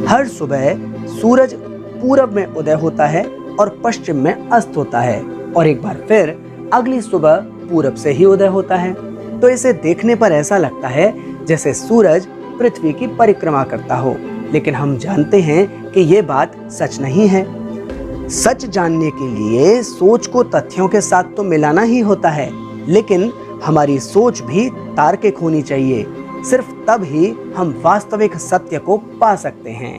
हर सुबह सूरज पूरब में उदय होता है और पश्चिम में अस्त होता है और एक बार फिर अगली सुबह पूरब से ही उदय होता है। तो इसे देखने पर ऐसा लगता है जैसे सूरज पृथ्वी की परिक्रमा करता हो, लेकिन हम जानते हैं कि ये बात सच नहीं है। सच जानने के लिए सोच को तथ्यों के साथ तो मिलाना ही होता है, लेकिन हमारी सोच भी तार्किक होनी चाहिए। सिर्फ तब ही हम वास्तविक सत्य को पा सकते हैं।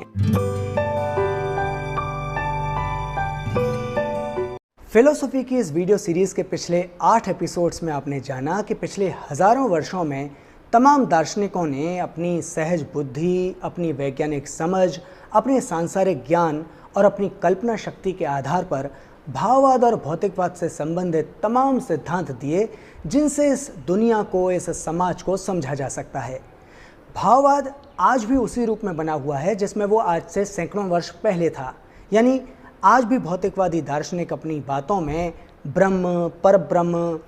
फिलोसॉफी की इस वीडियो सीरीज के पिछले 8 एपिसोड्स में आपने जाना कि पिछले हजारों वर्षों में तमाम दार्शनिकों ने अपनी सहज बुद्धि, अपनी वैज्ञानिक समझ, अपने सांसारिक ज्ञान और अपनी कल्पना शक्ति के आधार पर भाववाद और भौतिकवाद से संबंधित तमाम सिद्धांत दिए, जिनसे इस दुनिया को, इस समाज को समझा जा सकता है। भाववाद आज भी उसी रूप में बना हुआ है जिसमें वो आज से सैकड़ों वर्ष पहले था। यानी आज भी भौतिकवादी दार्शनिक अपनी बातों में ब्रह्म, परब्रह्म,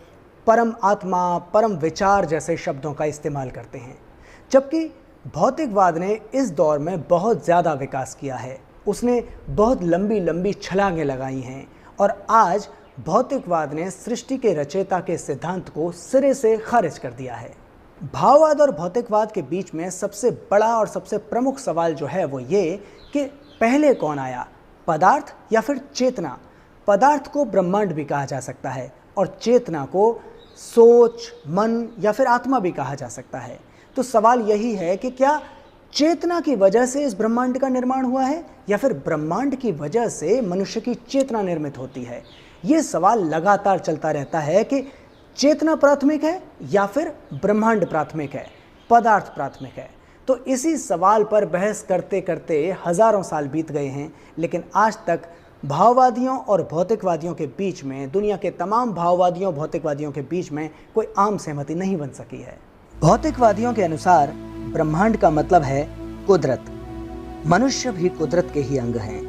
परम आत्मा, परम विचार जैसे शब्दों का इस्तेमाल करते हैं, जबकि भौतिकवाद ने इस दौर में बहुत ज़्यादा विकास किया है। उसने बहुत लंबी लंबी छलांगें लगाई हैं और आज भौतिकवाद ने सृष्टि के रचयिता के सिद्धांत को सिरे से खारिज कर दिया है। भाववाद और भौतिकवाद के बीच में सबसे बड़ा और सबसे प्रमुख सवाल जो है वो ये कि पहले कौन आया, पदार्थ या फिर चेतना। पदार्थ को ब्रह्मांड भी कहा जा सकता है और चेतना को सोच, मन या फिर आत्मा भी कहा जा सकता है। तो सवाल यही है कि क्या चेतना की वजह से इस ब्रह्मांड का निर्माण हुआ है या फिर ब्रह्मांड की वजह से मनुष्य की चेतना निर्मित होती है। ये सवाल लगातार चलता रहता है कि चेतना प्राथमिक है या फिर ब्रह्मांड प्राथमिक है, पदार्थ प्राथमिक है। तो इसी सवाल पर बहस करते करते हजारों साल बीत गए हैं, लेकिन आज तक भाववादियों और भौतिकवादियों के बीच में, दुनिया के तमाम भाववादियों भौतिकवादियों के बीच में कोई आम सहमति नहीं बन सकी है। भौतिकवादियों के अनुसार ब्रह्मांड का मतलब है कुदरत। मनुष्य भी कुदरत के ही अंग हैं।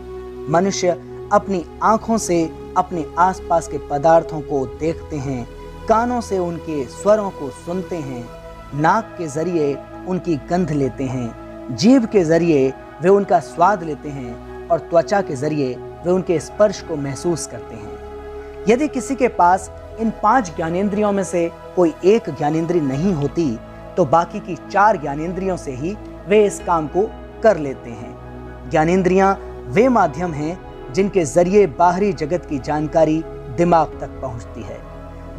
मनुष्य अपनी आंखों से अपने आसपास के पदार्थों को देखते हैं, कानों से उनके स्वरों को सुनते हैं, नाक के जरिए उनकी गंध लेते हैं, जीभ के जरिए वे उनका स्वाद लेते हैं और त्वचा के जरिए वे उनके स्पर्श को महसूस करते हैं। यदि किसी के पास इन 5 ज्ञानेंद्रियों में से कोई एक ज्ञानेंद्रिय नहीं होती तो बाकी की 4 ज्ञानेंद्रियों से ही वे इस काम को कर लेते हैं। ज्ञानेंद्रियां वे माध्यम हैं जिनके जरिए बाहरी जगत की जानकारी दिमाग तक पहुंचती है।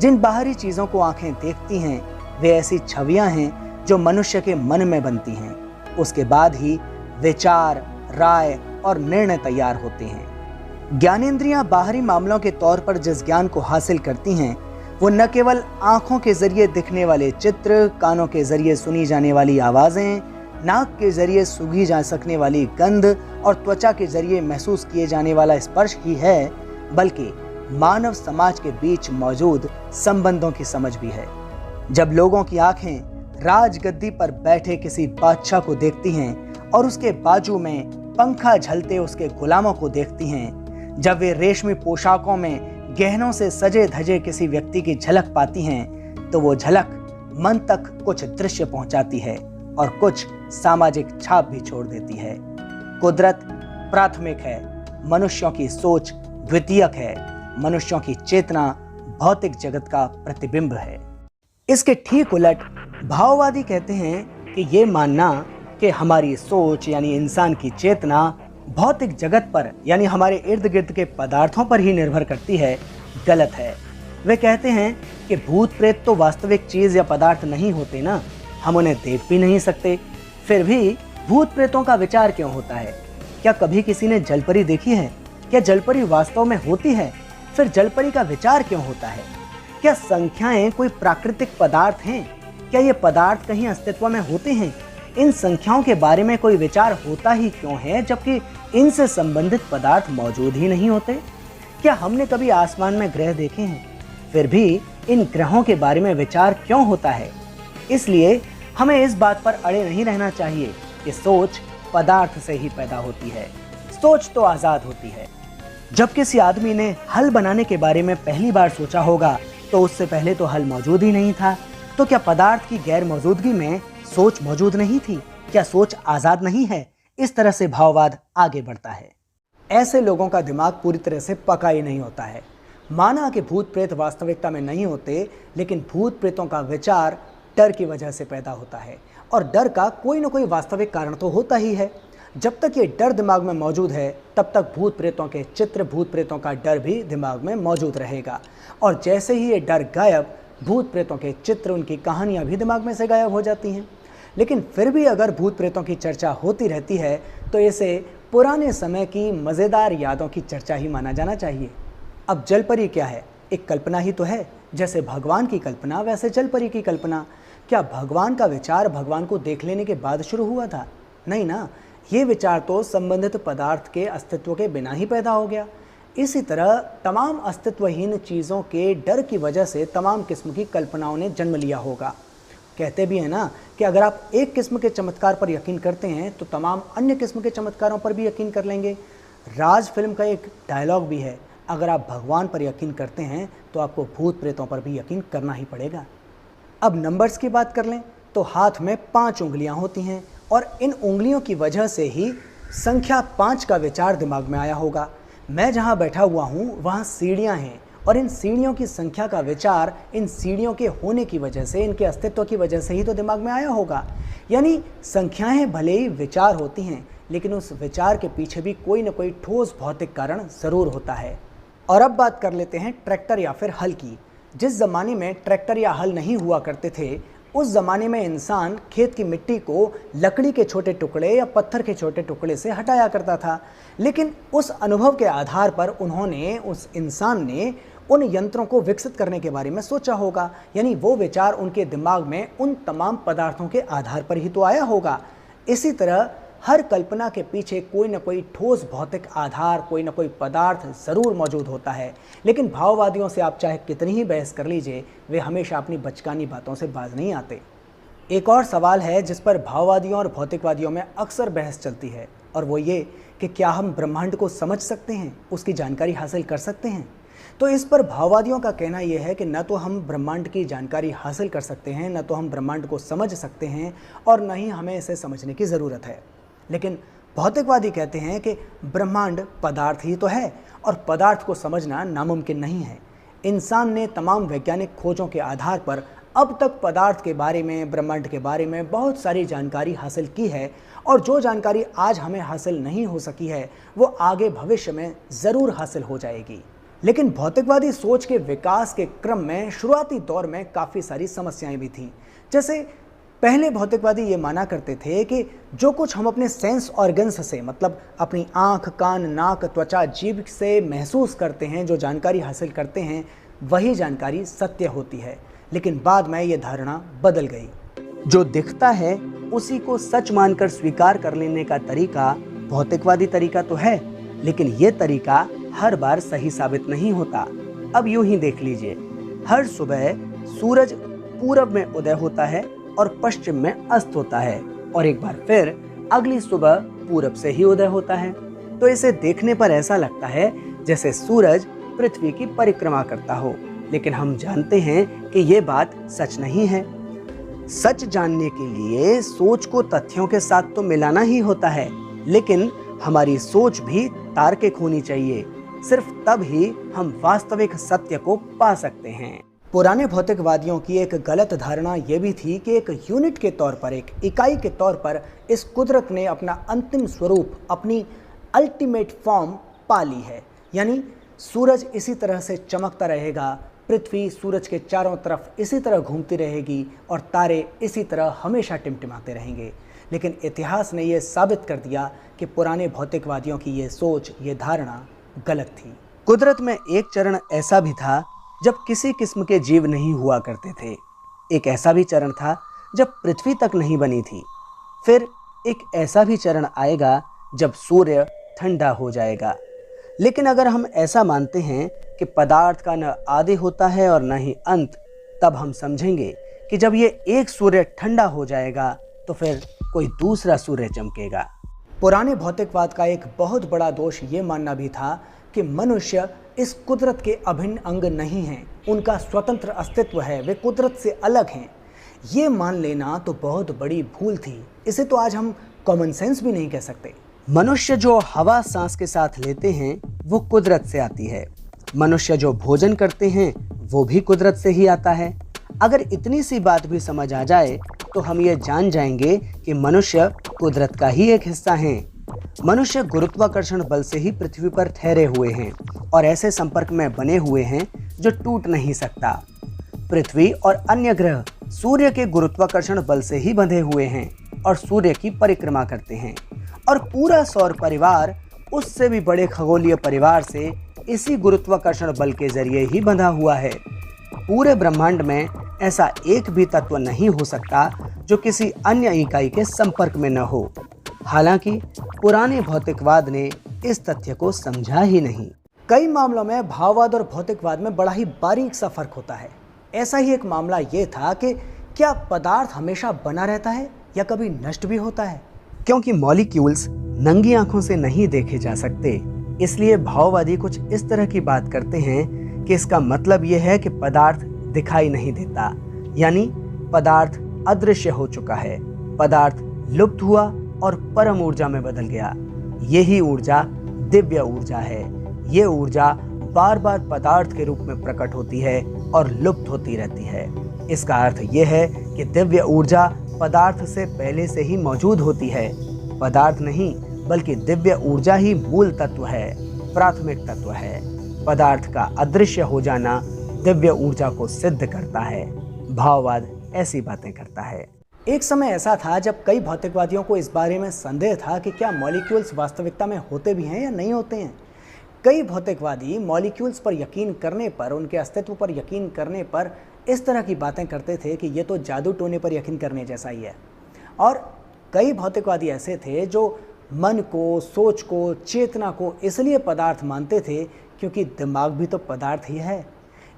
जिन बाहरी चीजों को आंखें देखती हैं वे ऐसी छवियां हैं जो मनुष्य के मन में बनती हैं। उसके बाद ही विचार, राय और निर्णय तैयार होते हैं। ज्ञानेंद्रियां बाहरी मामलों के तौर पर जिस ज्ञान को हासिल करती हैं वो न केवल आंखों के जरिए दिखने वाले चित्र, कानों के जरिए सुनी जाने वाली आवाजें, नाक के जरिए सूंघी जा सकने वाली गंध और त्वचा के जरिए महसूस किए जाने वाला स्पर्श ही है, बल्कि मानव समाज के बीच मौजूद संबंधों की समझ भी है। जब लोगों की आंखें राजगद्दी पर बैठे किसी बादशाह को देखती हैं और उसके बाजू में पंखा झलते उसके गुलामों को देखती हैं, जब वे रेशमी पोशाकों में गहनों से सजे धजे किसी व्यक्ति की झलक पाती हैं, तो वो झलक मन तक कुछ दृश्य पहुंचाती है और कुछ सामाजिक छाप भी छोड़ देती है। कुदरत प्राथमिक है, मनुष्यों की सोच द्वितीयक है, मनुष्यों की चेतना भौतिक जगत का प्रतिबिंब है। इसके ठीक उलट भाववादी कहते हैं कि ये मानना कि हमारी सोच यानी इंसान की चेतना भौतिक जगत पर यानी हमारे इर्द गिर्द के पदार्थों पर ही निर्भर करती है, गलत है। वे कहते हैं कि भूत प्रेत तो वास्तविक चीज या पदार्थ नहीं होते ना, हम उन्हें देख भी नहीं सकते, फिर भी भूत प्रेतों का विचार क्यों होता है? क्या कभी किसी ने जलपरी देखी है? क्या जलपरी वास्तव में होती है? फिर जलपरी का विचार क्यों होता है? क्या संख्याएं कोई प्राकृतिक पदार्थ हैं? क्या ये पदार्थ कहीं अस्तित्व में होते हैं? इन संख्याओं के बारे में कोई विचार होता ही क्यों है जबकि इनसे संबंधित पदार्थ मौजूद ही नहीं होते? क्या हमने कभी आसमान में ग्रह देखे हैं? फिर भी इन ग्रहों के बारे में विचार क्यों होता है? इसलिए हमें इस बात पर अड़े नहीं रहना चाहिए कि सोच पदार्थ से ही पैदा होती है। सोच तो आजाद होती है। जब किसी आदमी ने हल बनाने के बारे में पहली बार सोचा होगा तो उससे पहले तो हल मौजूद ही नहीं था। तो क्या पदार्थ की गैर मौजूदगी में सोच मौजूद नहीं थी? क्या सोच आजाद नहीं है? इस तरह से भाववाद आगे बढ़ता है। ऐसे लोगों का दिमाग पूरी तरह से पका ही नहीं होता है। माना कि भूत प्रेत वास्तविकता में नहीं होते, लेकिन भूत प्रेतों का विचार डर की वजह से पैदा होता है, और डर का कोई ना कोई वास्तविक कारण तो होता ही है। जब तक ये डर दिमाग में मौजूद है, तब तक भूत प्रेतों के चित्र, भूत प्रेतों का डर भी दिमाग में मौजूद रहेगा। और जैसे ही ये डर गायब, भूत प्रेतों के चित्र, उनकी कहानियाँ भी दिमाग में से गायब हो जाती हैं। लेकिन फिर भी अगर भूत प्रेतों की चर्चा होती रहती है, तो इसे पुराने समय की मज़ेदार यादों की चर्चा ही माना जाना चाहिए। अब जलपरी क्या है? एक कल्पना ही तो है। जैसे भगवान की कल्पना, वैसे जलपरी की कल्पना। क्या भगवान का विचार भगवान को देख लेने के बाद शुरू हुआ था? नहीं ना, ये विचार तो संबंधित पदार्थ के अस्तित्व के बिना ही पैदा हो गया। इसी तरह तमाम अस्तित्वहीन चीज़ों के डर की वजह से तमाम किस्म की कल्पनाओं ने जन्म लिया होगा। कहते भी हैं ना कि अगर आप एक किस्म के चमत्कार पर यकीन करते हैं, तो तमाम अन्य किस्म के चमत्कारों पर भी यकीन कर लेंगे। राज फिल्म का एक डायलॉग भी है, अगर आप भगवान पर यकीन करते हैं तो आपको भूत प्रेतों पर भी यकीन करना ही पड़ेगा। अब नंबर्स की बात कर लें तो हाथ में 5 उंगलियां होती हैं, और इन उंगलियों की वजह से ही संख्या 5 का विचार दिमाग में आया होगा। मैं जहां बैठा हुआ हूं वहां सीढ़ियां हैं, और इन सीढ़ियों की संख्या का विचार इन सीढ़ियों के होने की वजह से, इनके अस्तित्व की वजह से ही तो दिमाग में आया होगा। यानी संख्याएं भले ही विचार होती हैं, लेकिन उस विचार के पीछे भी कोई ना कोई ठोस भौतिक कारण ज़रूर होता है। और अब बात कर लेते हैं ट्रैक्टर या फिर हल की। जिस ज़माने में ट्रैक्टर या हल नहीं हुआ करते थे, उस ज़माने में इंसान खेत की मिट्टी को लकड़ी के छोटे टुकड़े या पत्थर के छोटे टुकड़े से हटाया करता था। लेकिन उस अनुभव के आधार पर उस इंसान ने उन यंत्रों को विकसित करने के बारे में सोचा होगा। यानी वो विचार उनके दिमाग में उन तमाम पदार्थों के आधार पर ही तो आया होगा। इसी तरह हर कल्पना के पीछे कोई ना कोई ठोस भौतिक आधार, कोई ना कोई पदार्थ ज़रूर मौजूद होता है। लेकिन भाववादियों से आप चाहे कितनी ही बहस कर लीजिए, वे हमेशा अपनी बचकानी बातों से बाज नहीं आते। एक और सवाल है जिस पर भाववादियों और भौतिकवादियों में अक्सर बहस चलती है, और वो ये कि क्या हम ब्रह्मांड को समझ सकते हैं, उसकी जानकारी हासिल कर सकते हैं। तो इस पर भाववादियों का कहना यह है कि न तो हम ब्रह्मांड की जानकारी हासिल कर सकते हैं, न तो हम ब्रह्मांड को समझ सकते हैं, और न ही हमें इसे समझने की ज़रूरत है। लेकिन भौतिकवादी कहते हैं कि ब्रह्मांड पदार्थ ही तो है, और पदार्थ को समझना नामुमकिन नहीं है। इंसान ने तमाम वैज्ञानिक खोजों के आधार पर अब तक पदार्थ के बारे में, ब्रह्मांड के बारे में बहुत सारी जानकारी हासिल की है, और जो जानकारी आज हमें हासिल नहीं हो सकी है, वो आगे भविष्य में ज़रूर हासिल हो जाएगी। लेकिन भौतिकवादी सोच के विकास के क्रम में शुरुआती दौर में काफ़ी सारी समस्याएं भी थीं। जैसे पहले भौतिकवादी ये माना करते थे कि जो कुछ हम अपने सेंस ऑर्गन्स से, मतलब अपनी आँख, कान, नाक, त्वचा, जीभ से महसूस करते हैं, जो जानकारी हासिल करते हैं, वही जानकारी सत्य होती है। लेकिन बाद में ये धारणा बदल गई। जो दिखता है उसी को सच मानकर स्वीकार कर लेने का तरीका भौतिकवादी तरीका तो है, लेकिन ये तरीका हर बार सही साबित नहीं होता। अब यूं ही देख लीजिए, हर सुबह सूरज पूरब में उदय होता है और पश्चिम में अस्त होता है, और एक बार फिर अगली सुबह पूरब से ही उदय होता है। तो इसे देखने पर ऐसा लगता है जैसे सूरज पृथ्वी की परिक्रमा करता हो, लेकिन हम जानते हैं कि ये बात सच नहीं है। सच जानने के लिए सोच को तथ्यों के साथ तो मिलाना ही होता है, लेकिन हमारी सोच भी तार्किक होनी चाहिए। सिर्फ तब ही हम वास्तविक सत्य को पा सकते हैं। पुराने भौतिकवादियों की एक गलत धारणा यह भी थी कि एक यूनिट के तौर पर, एक इकाई के तौर पर इस कुदरत ने अपना अंतिम स्वरूप, अपनी अल्टीमेट फॉर्म पा ली है। यानी सूरज इसी तरह से चमकता रहेगा, पृथ्वी सूरज के चारों तरफ इसी तरह घूमती रहेगी, और तारे इसी तरह हमेशा टिमटिमाते रहेंगे। लेकिन इतिहास ने यह साबित कर दिया कि पुराने भौतिकवादियों की ये सोच, ये धारणा गलत थी। कुदरत में एक चरण ऐसा भी था जब किसी किस्म के जीव नहीं हुआ करते थे। एक ऐसा भी चरण था जब पृथ्वी तक नहीं बनी थी। फिर एक ऐसा भी चरण आएगा जब सूर्य ठंडा हो जाएगा। लेकिन अगर हम ऐसा मानते हैं कि पदार्थ का न आदि होता है और न ही अंत, तब हम समझेंगे कि जब ये एक सूर्य ठंडा हो जाएगा तो फिर कोई दूसरा सूर्य चमकेगा। पुराने भौतिकवाद का एक बहुत बड़ा दोष ये मानना भी था कि मनुष्य इस कुदरत के अभिन्न अंग नहीं हैं, उनका स्वतंत्र अस्तित्व है, वे कुदरत से अलग हैं। ये मान लेना तो बहुत बड़ी भूल थी। इसे तो आज हम कॉमन सेंस भी नहीं कह सकते। मनुष्य जो हवा सांस के साथ लेते हैं वो कुदरत से आती है। मनुष्य जो भोजन करते हैं वो भी कुदरत से ही आता है। अगर इतनी सी बात भी समझ आ जाए तो हम ये जान जाएंगे कि मनुष्य कुदरत का ही एक हिस्सा है। मनुष्य गुरुत्वाकर्षण बल से ही पृथ्वी पर ठहरे हुए हैं और ऐसे संपर्क में बने हुए हैं जो टूट नहीं सकता। पृथ्वी और अन्य ग्रह सूर्य के गुरुत्वाकर्षण बल से ही बंधे हुए हैं और सूर्य की परिक्रमा करते हैं, और पूरा सौर परिवार उससे भी बड़े खगोलीय परिवार से इसी गुरुत्वाकर्षण बल के जरिए ही बंधा हुआ है। पूरे ब्रह्मांड में ऐसा एक भी तत्व नहीं हो सकता जो किसी अन्य इकाई के संपर्क में न हो। हालांकि पुराने भौतिकवाद ने इस तथ्य को समझा ही नहीं। कई मामलों में भाववाद और भौतिकवाद में बड़ा ही बारीक सा फर्क होता है। ऐसा ही एक मामला ये था कि क्या पदार्थ हमेशा बना रहता है या कभी नष्ट भी होता है। क्योंकि मॉलिक्यूल्स नंगी आंखों से नहीं देखे जा सकते, इसलिए भाववादी कुछ इस तरह की बात करते हैं कि इसका मतलब यह है कि पदार्थ दिखाई नहीं देता, यानी पदार्थ अदृश्य हो चुका है, पदार्थ लुप्त हुआ और परम ऊर्जा में बदल गया। यही ऊर्जा दिव्य ऊर्जा है। ये ऊर्जा बार बार पदार्थ के रूप में प्रकट होती है और लुप्त होती रहती है। इसका अर्थ यह है कि दिव्य ऊर्जा पदार्थ से पहले से ही मौजूद होती है। पदार्थ नहीं बल्कि दिव्य ऊर्जा ही मूल तत्व है, प्राथमिक तत्व है। पदार्थ का अदृश्य हो जाना दिव्य ऊर्जा को सिद्ध करता है। भाववाद ऐसी बातें करता है। एक समय ऐसा था जब कई भौतिकवादियों को इस बारे में संदेह था कि क्या मॉलिक्यूल्स वास्तविकता में होते भी हैं या नहीं होते हैं। कई भौतिकवादी मॉलिक्यूल्स पर यकीन करने पर, उनके अस्तित्व पर यकीन करने पर इस तरह की बातें करते थे कि ये तो जादू टोने पर यकीन करने जैसा ही है। और कई भौतिकवादी ऐसे थे जो मन को, सोच को, चेतना को इसलिए पदार्थ मानते थे क्योंकि दिमाग भी तो पदार्थ ही है।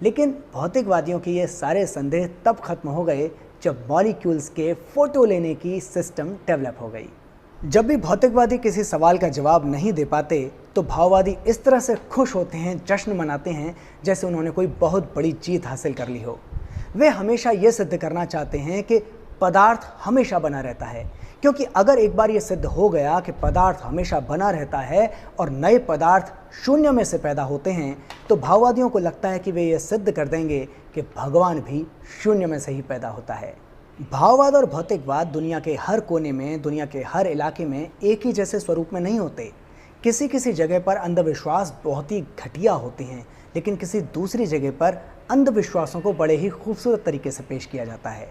लेकिन भौतिकवादियों के ये सारे संदेह तब खत्म हो गए जब मॉलिक्यूल्स के फोटो लेने की सिस्टम डेवलप हो गई। जब भी भौतिकवादी किसी सवाल का जवाब नहीं दे पाते तो भाववादी इस तरह से खुश होते हैं, जश्न मनाते हैं जैसे उन्होंने कोई बहुत बड़ी जीत हासिल कर ली हो। वे हमेशा ये सिद्ध करना चाहते हैं कि पदार्थ हमेशा बना रहता है, क्योंकि अगर एक बार ये सिद्ध हो गया कि पदार्थ हमेशा बना रहता है और नए पदार्थ शून्य में से पैदा होते हैं, तो भाववादियों को लगता है कि वे ये सिद्ध कर देंगे कि भगवान भी शून्य में से ही पैदा होता है। भाववाद और भौतिकवाद दुनिया के हर कोने में, दुनिया के हर इलाके में एक ही जैसे स्वरूप में नहीं होते। किसी किसी जगह पर अंधविश्वास बहुत ही घटिया होते हैं, लेकिन किसी दूसरी जगह पर अंधविश्वासों को बड़े ही खूबसूरत तरीके से पेश किया जाता है।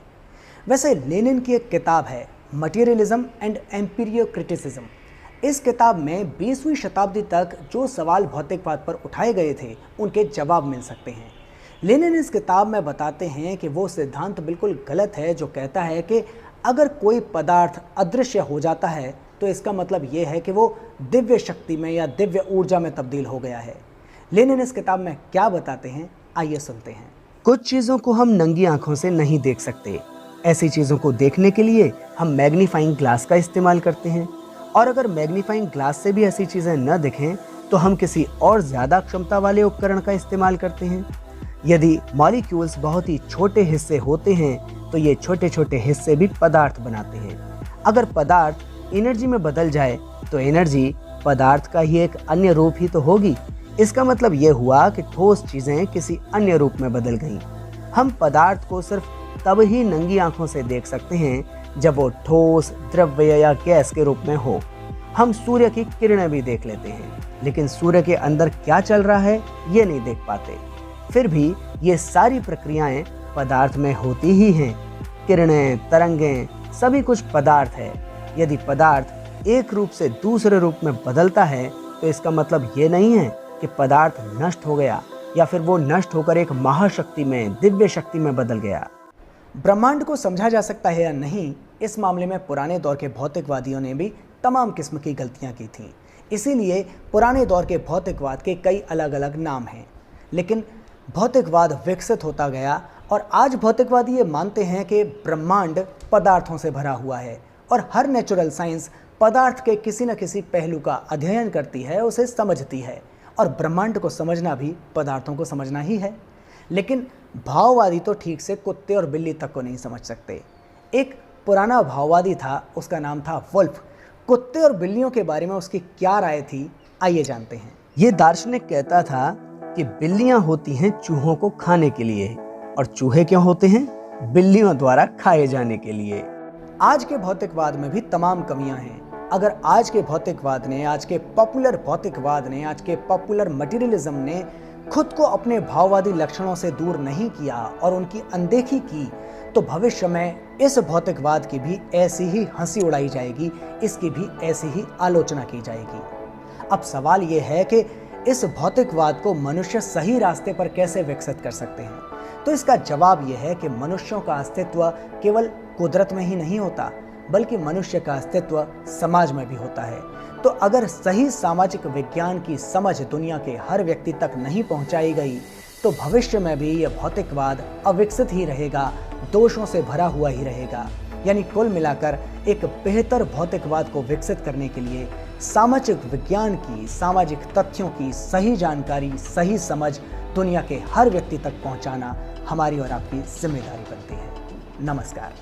वैसे लेनिन की एक किताब है मटेरियलिज्म एंड एम्पिरियो क्रिटिसिज्म। इस किताब में 20वीं शताब्दी तक जो सवाल भौतिकवाद पर उठाए गए थे उनके जवाब मिल सकते हैं। लेनिन इस किताब में बताते हैं कि वो सिद्धांत बिल्कुल गलत है जो कहता है कि अगर कोई पदार्थ अदृश्य हो जाता है तो इसका मतलब ये है कि वो दिव्य शक्ति में या दिव्य ऊर्जा में तब्दील हो गया है। लेनिन इस किताब में क्या बताते हैं, आइए सुनते हैं। कुछ चीज़ों को हम नंगी आंखों से नहीं देख सकते। ऐसी चीज़ों को देखने के लिए हम मैग्नीफाइंग ग्लास का इस्तेमाल करते हैं, और अगर मैग्नीफाइंग ग्लास से भी ऐसी चीज़ें न दिखें तो हम किसी और ज़्यादा क्षमता वाले उपकरण का इस्तेमाल करते हैं। यदि मॉलिक्यूल्स बहुत ही छोटे हिस्से होते हैं तो ये छोटे छोटे हिस्से भी पदार्थ बनाते हैं। अगर पदार्थ एनर्जी में बदल जाए तो एनर्जी पदार्थ का ही एक अन्य रूप ही तो होगी। इसका मतलब ये हुआ कि ठोस चीज़ें किसी अन्य रूप में बदल गईं। हम पदार्थ को सिर्फ तब ही नंगी आंखों से देख सकते हैं जब वो ठोस, द्रव्य या गैस के रूप में हो। हम सूर्य की किरणें भी देख लेते हैं, लेकिन सूर्य के अंदर क्या चल रहा है ये नहीं देख पाते। फिर भी ये सारी प्रक्रियाएं पदार्थ में होती ही हैं। किरणें, तरंगें, सभी कुछ पदार्थ है। यदि पदार्थ एक रूप से दूसरे रूप में बदलता है तो इसका मतलब ये नहीं है कि पदार्थ नष्ट हो गया या फिर वो नष्ट होकर एक महाशक्ति में, दिव्य शक्ति में बदल गया। ब्रह्मांड को समझा जा सकता है या नहीं, इस मामले में पुराने दौर के भौतिकवादियों ने भी तमाम किस्म की गलतियां की थीं। इसीलिए पुराने दौर के भौतिकवाद के कई अलग अलग नाम हैं। लेकिन भौतिकवाद विकसित होता गया और आज भौतिकवादी ये मानते हैं कि ब्रह्मांड पदार्थों से भरा हुआ है और हर नेचुरल साइंस पदार्थ के किसी न किसी पहलू का अध्ययन करती है, उसे समझती है, और ब्रह्मांड को समझना भी पदार्थों को समझना ही है। लेकिन भाववादी तो ठीक से कुत्ते और बिल्ली तक को नहीं समझ सकते। एक पुराना भाववादी था, उसका नाम था वुल्फ। कुत्ते और बिल्लियों के बारे में उसकी क्या राय थी, आइए जानते हैं। ये दार्शनिक कहता था कि बिल्लियां होती हैं चूहों को खाने के लिए और चूहे क्यों होते हैं? बिल्लियों द्वारा खाए जाने के लिए। आज के भौतिकवाद में भी तमाम कमियां हैं। अगर आज के भौतिकवाद ने, आज के पॉपुलर भौतिकवाद ने, आज के पॉपुलर मटेरियलिज्म ने खुद को अपने भाववादी लक्षणों से दूर नहीं किया और उनकी अनदेखी की, तो भविष्य में इस भौतिकवाद की भी ऐसी ही हंसी उड़ाई जाएगी, इसकी भी ऐसी ही आलोचना की जाएगी। अब सवाल यह है कि इस भौतिकवाद को मनुष्य सही रास्ते पर कैसे विकसित कर सकते हैं? तो इसका जवाब यह है कि मनुष्यों का अस्तित्व केवल कुदरत में ही नहीं होता, बल्कि मनुष्य का अस्तित्व समाज में भी होता है। तो अगर सही सामाजिक विज्ञान की समझ दुनिया के हर व्यक्ति तक नहीं पहुंचाई गई, तो भविष्य में भी यह भौतिकवाद अविकसित ही रहेगा, दोषों से भरा हुआ ही रहेगा। यानी कुल मिलाकर एक बेहतर भौतिकवाद को विकसित करने के लिए सामाजिक विज्ञान की, सामाजिक तथ्यों की सही जानकारी, सही समझ दुनिया के हर व्यक्ति तक पहुंचाना हमारी और आपकी जिम्मेदारी बनती है। नमस्कार।